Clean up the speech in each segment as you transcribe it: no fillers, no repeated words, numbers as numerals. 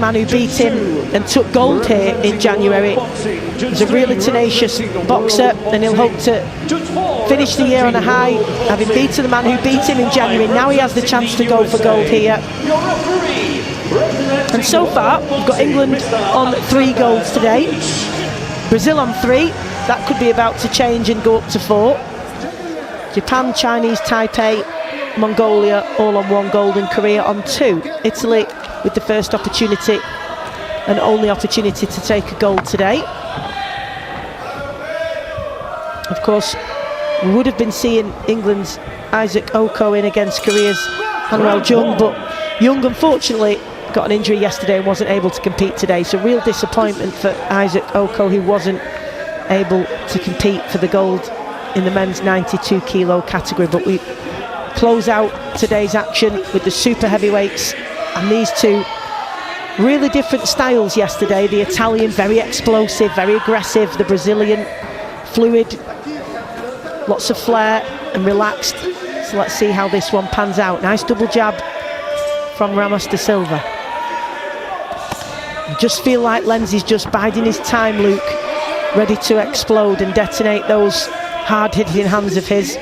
Man who beat him and took gold here in January. He's a really tenacious boxer, and he'll hope to finish the year on a high, having beaten the man who beat him in January. Now he has the chance to go for gold here. And so far, we've got England on 3 golds today, Brazil on 3. That could be about to change and go up to 4. Japan, Chinese, Taipei, Mongolia all on 1 gold, and Korea on 2. Italy with the first opportunity and only opportunity to take a gold today. Of course, we would have been seeing England's Isaac Oko in against Korea's Hanwell Jung, but Jung unfortunately got an injury yesterday and wasn't able to compete today, so real disappointment for Isaac Oko, who wasn't able to compete for the gold in the men's 92 kilo category. But we close out today's action with the super heavyweights, and these two really different styles yesterday. The Italian, very explosive, very aggressive. The Brazilian, fluid, lots of flair and relaxed. So let's see how this one pans out. Nice double jab from Ramos de Silva. I just feel like Lenzi's just biding his time, Luke, ready to explode and detonate those hard-hitting hands of his.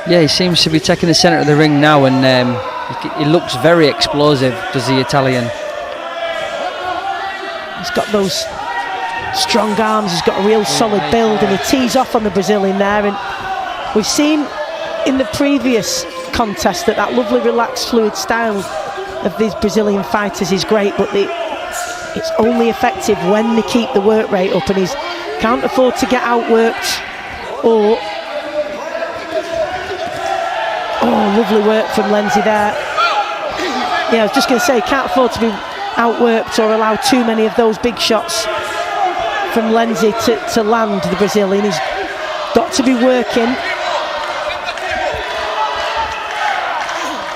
Yeah, he seems to be taking the centre of the ring now, and he looks very explosive, does the Italian. He's got those strong arms, he's got a real solid build, and he tees off on the Brazilian there. And we've seen in the previous contest that lovely relaxed fluid style of these Brazilian fighters is great, but it's only effective when they keep the work rate up, and he can't afford to get outworked. Or lovely work from Lenzi there. Yeah, I was just going to say, can't afford to be outworked or allow too many of those big shots from Lenzi to land the Brazilian. He's got to be working.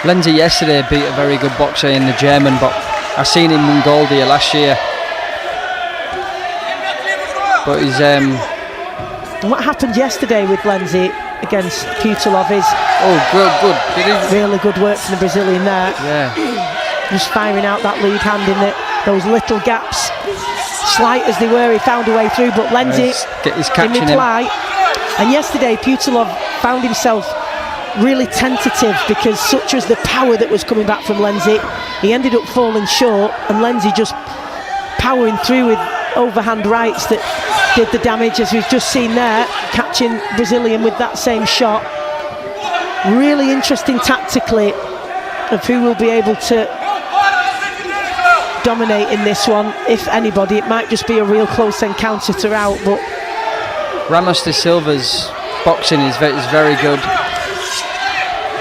Lenzi yesterday beat a very good boxer in the German, but I seen him win gold here last year. But he's And what happened yesterday with Lenzi against Putilov is good. Really good work from the Brazilian there. Yeah. Just firing out that lead hand in those little gaps. Slight as they were, he found a way through, but Lenzi in reply. And yesterday Putilov found himself really tentative, because such was the power that was coming back from Lenzi. He ended up falling short, and Lenzi just powering through with overhand rights that did the damage, as we've just seen there, catching Brazilian with that same shot. Really interesting tactically of who will be able to dominate in this one. If anybody, it might just be a real close encounter throughout. But Ramos de Silva's boxing is very good.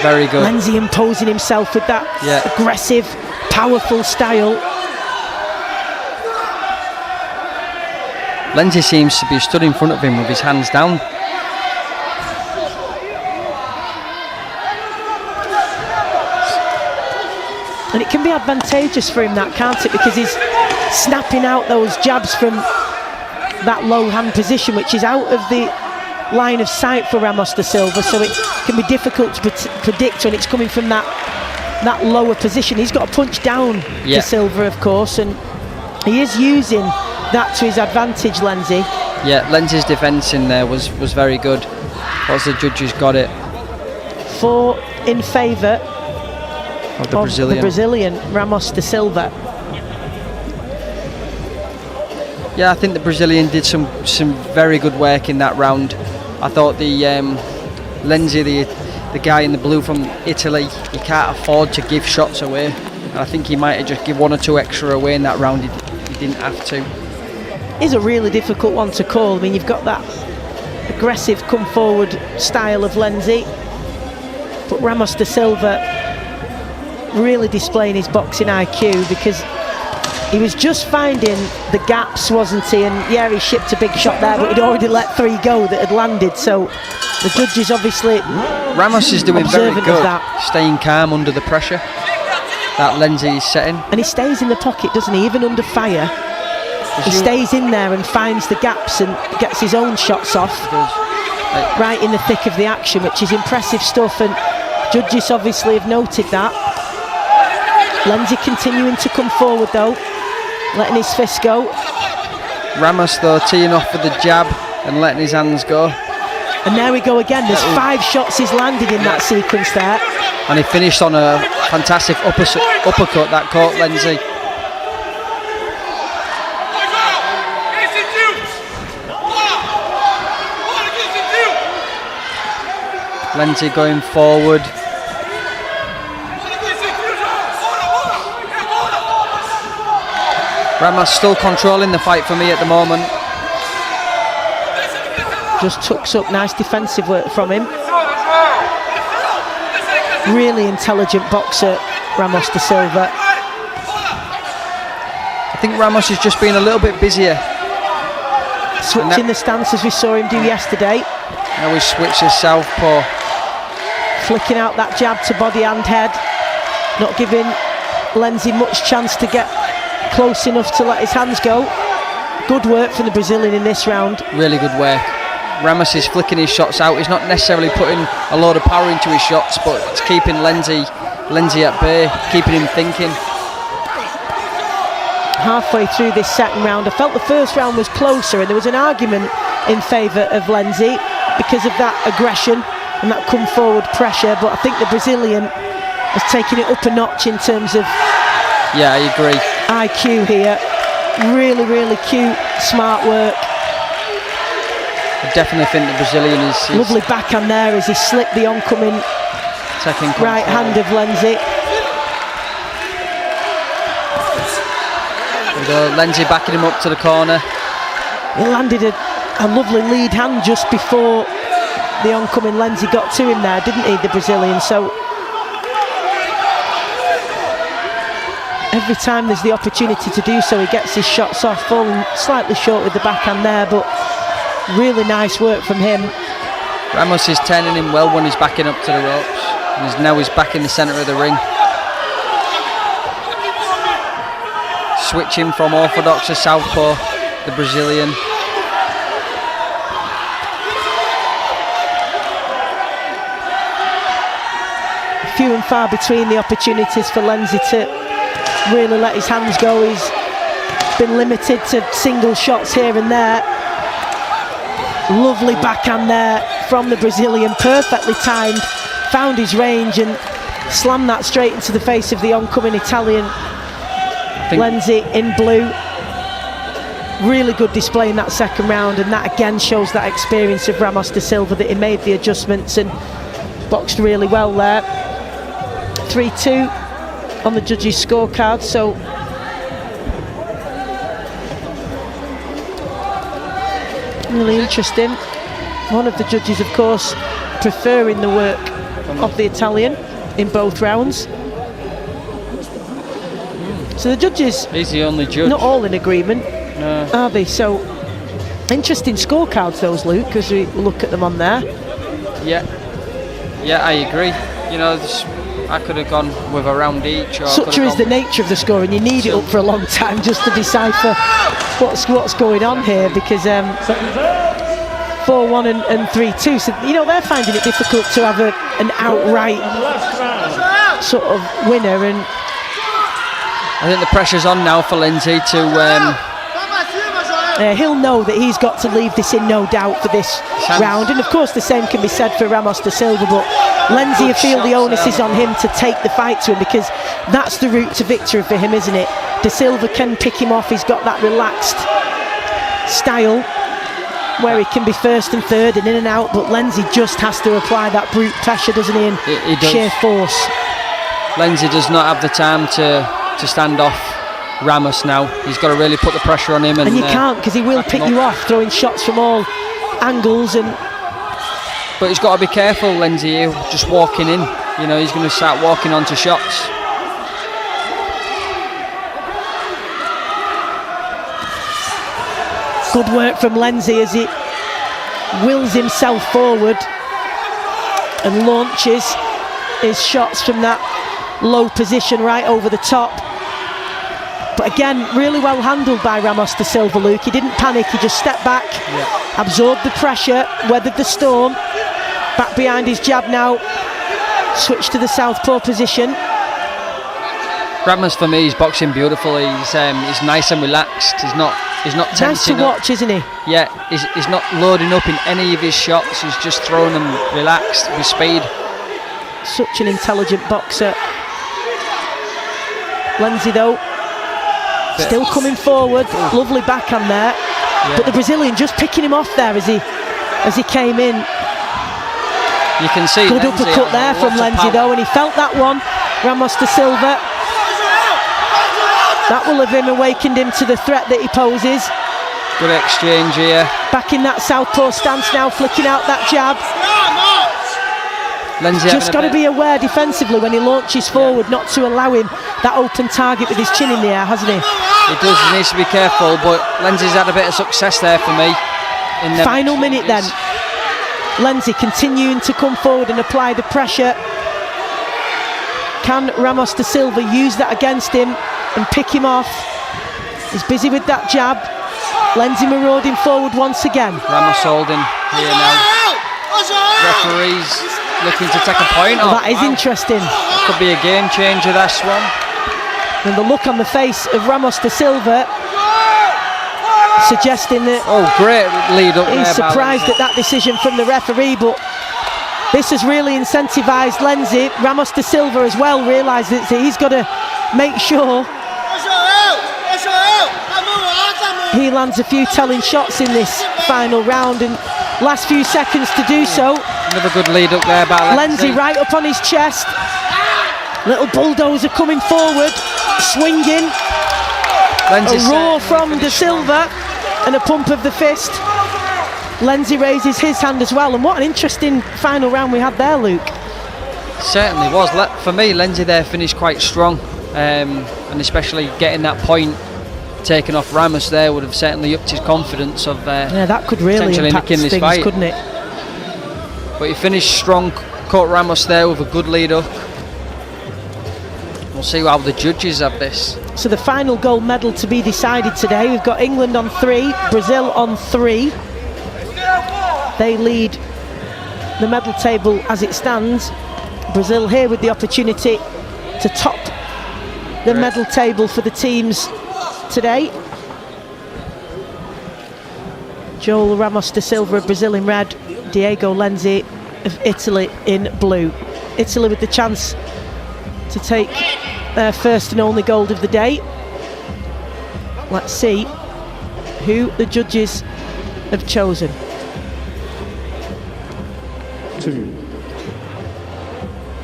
Very good. Lenzi imposing himself with that aggressive, powerful style. Lenzi seems to be stood in front of him with his hands down. And it can be advantageous for him, that, can't it? Because he's snapping out those jabs from that low hand position, which is out of the line of sight for Ramos de Silva, so it can be difficult to predict when it's coming from that lower position. He's got to punch down de Silva, of course, and he is using that to his advantage, Lenzi. Yeah, Lenzi's defence in there was very good. Once the judges got it. 4 in favour of the Brazilian, Ramos de Silva. Yeah, I think the Brazilian did some very good work in that round. I thought the Lenzi, the guy in the blue from Italy, he can't afford to give shots away. And I think he might have just give 1 or 2 extra away in that round. He didn't have to. It's a really difficult one to call. I mean, you've got that aggressive come forward style of Lenzi, but Ramos de Silva really displaying his boxing IQ, because he was just finding the gaps, wasn't he? And yeah, he shipped a big shot there, but he'd already let 3 go that had landed, so the judges obviously Ramos is doing very good, staying calm under the pressure that Lenzi is setting. And he stays in the pocket, doesn't he? Even under fire, he stays in there and finds the gaps and gets his own shots off right in the thick of the action, which is impressive stuff, and judges obviously have noted that. Lenzi continuing to come forward though, letting his fist go. Ramos though teeing off with the jab and letting his hands go. And there we go again, there's 5 shots he's landed in that sequence there. And he finished on a fantastic uppercut that caught Lenzi. Lenzi going forward. Ramos still controlling the fight for me at the moment. Just tucks up, nice defensive work from him. Really intelligent boxer, Ramos da Silva. I think Ramos has just been a little bit busier. Switching the stance as we saw him do yesterday. Now he switches southpaw. Flicking out that jab to body and head. Not giving Lenzi much chance to get close enough to let his hands go. Good work from the Brazilian in this round. Really good work. Ramos is flicking his shots out. He's not necessarily putting a load of power into his shots, but it's keeping Lenzi at bay, keeping him thinking. Halfway through this second round, I felt the first round was closer and there was an argument in favour of Lenzi because of that aggression and that come forward pressure, but I think the Brazilian has taken it up a notch in terms of I agree. IQ here. Really, really cute, smart work. I definitely think the Brazilian is lovely backhand there as he slipped the oncoming right hand of Lenzi. Lenzi backing him up to the corner. He landed a lovely lead hand just before the oncoming Lenzi got to him there, didn't he, the Brazilian? So every time there's the opportunity to do so, he gets his shots off, falling slightly short with the backhand there, but really nice work from him. Ramos is turning him well when he's backing up to the ropes. Now he's back in the centre of the ring. Switching from orthodox to southpaw, the Brazilian. Few and far between the opportunities for Lenzi to really let his hands go. He's been limited to single shots here and there. Lovely backhand there from the Brazilian, perfectly timed, found his range and slammed that straight into the face of the oncoming Italian. Lenzi in blue. Really good display in that second round, and that again shows that experience of Ramos da Silva, that he made the adjustments and boxed really well there. 3-2 on the judges' scorecard, so really interesting. One of the judges, of course, preferring the work of the Italian in both rounds. So the judges, he's the only judge. Not all in agreement, no. Are they? So interesting scorecards those, Luke, as we look at them on there. Yeah, I agree. You know, I could have gone with a round each. Or Such is the nature of the scoring. You need it up for a long time just to decipher what's going on here, because 4-1 and 3-2. So you know they're finding it difficult to have an outright sort of winner, and I think the pressure's on now for Lenzi to. He'll know that he's got to leave this in no doubt for this round, and of course the same can be said for Ramos da Silva, but Lenzi, I feel the onus is on him to take the fight to him, because that's the route to victory for him, isn't it? Da Silva can pick him off. He's got that relaxed style where he can be first and third and in and out, but Lenzi just has to apply that brute pressure, doesn't he, and sheer force. Lenzi does not have the time to stand off Ramos now. He's got to really put the pressure on him, and you can't, because he will pick you off, throwing shots from all angles. But he's got to be careful, Lenzi, just walking in. You know, he's going to start walking onto shots. Good work from Lenzi as he wills himself forward and launches his shots from that low position right over the top. But again, really well handled by Ramos da Silva, Luke. He didn't panic, he just stepped back, absorbed the pressure, weathered the storm. Back behind his jab now, switched to the southpaw position. Ramos for me is boxing beautifully. He's nice and relaxed. He's not tensing Nice to watch, isn't he? Yeah, he's not loading up in any of his shots. He's just throwing them relaxed with speed. Such an intelligent boxer. Lenzi though, still coming forward. Lovely backhand there, but the Brazilian just picking him off there as he came in. You can see good uppercut there from Lenzi though, and he felt that one. Ramos de Silva. That will have awakened him to the threat that he poses. Good exchange here. Back in that southpaw stance now, flicking out that jab. Lenzi just got to be aware defensively when he launches forward, not to allow him that open target with his chin in the air, hasn't he? He does, he needs to be careful, but Lenzi's had a bit of success there for me. Final minute then. Lenzi continuing to come forward and apply the pressure. Can Ramos de Silva use that against him and pick him off? He's busy with that jab. Lenzi marauding forward once again. Ramos holding here now. Referees looking to take a point off. That is interesting. Could be a game changer, this one. And the look on the face of Ramos de Silva suggesting that great lead up. He's surprised at that decision from the referee, but this has really incentivised Lenzi. Ramos de Silva as well realised that he's got to make sure he lands a few telling shots in this final round, and last few seconds to do so. Another good lead up there by Lenzi right up on his chest. Little bulldozer coming forward, swinging. Lenzi a roar from de Silva and a pump of the fist. Lenzi raises his hand as well, and what an interesting final round we had there, Luke. Certainly was. For me, Lenzi there finished quite strong, and especially getting that point taken off Ramos there would have certainly upped his confidence of that could really impact this things, fight, couldn't it? But he finished strong, caught Ramos there with a good lead up. We'll see how the judges have this. So the final gold medal to be decided today. We've got England on 3, Brazil on 3. They lead the medal table as it stands. Brazil here with the opportunity to top the medal table for the teams today. Joel Ramos de Silva of Brazil in red, Diego Lenzi of Italy in blue. Italy with the chance to take their first and only gold of the day. Let's see who the judges have chosen. 2.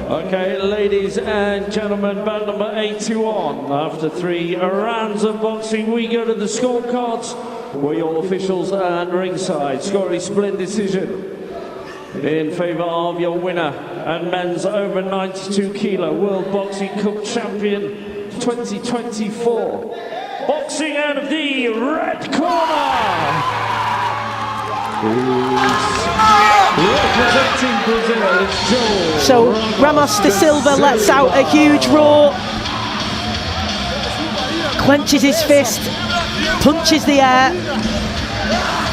Okay, ladies and gentlemen, bout number 81. After 3 rounds of boxing, we go to the scorecards, where your officials and ringside score a split decision in favour of your winner and men's over 92 kilo World Boxing Cup Champion 2024. Boxing out of the red corner, representing Brazil, it's Joel. So Ramos de Silva lets out a huge roar, clenches his fist, punches the air.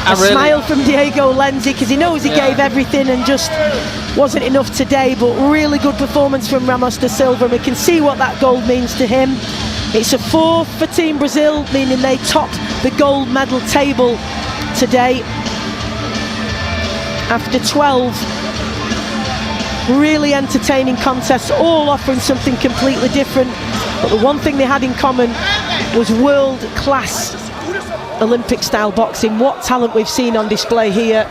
A smile from Diego Lenzi, because he knows he gave everything and just wasn't enough today, but really good performance from Ramos de Silva, and we can see what that gold means to him. It's a 4 for Team Brazil, meaning they top the gold medal table today. After 12 really entertaining contests, all offering something completely different, but the one thing they had in common was world-class Olympic-style boxing. What talent we've seen on display here.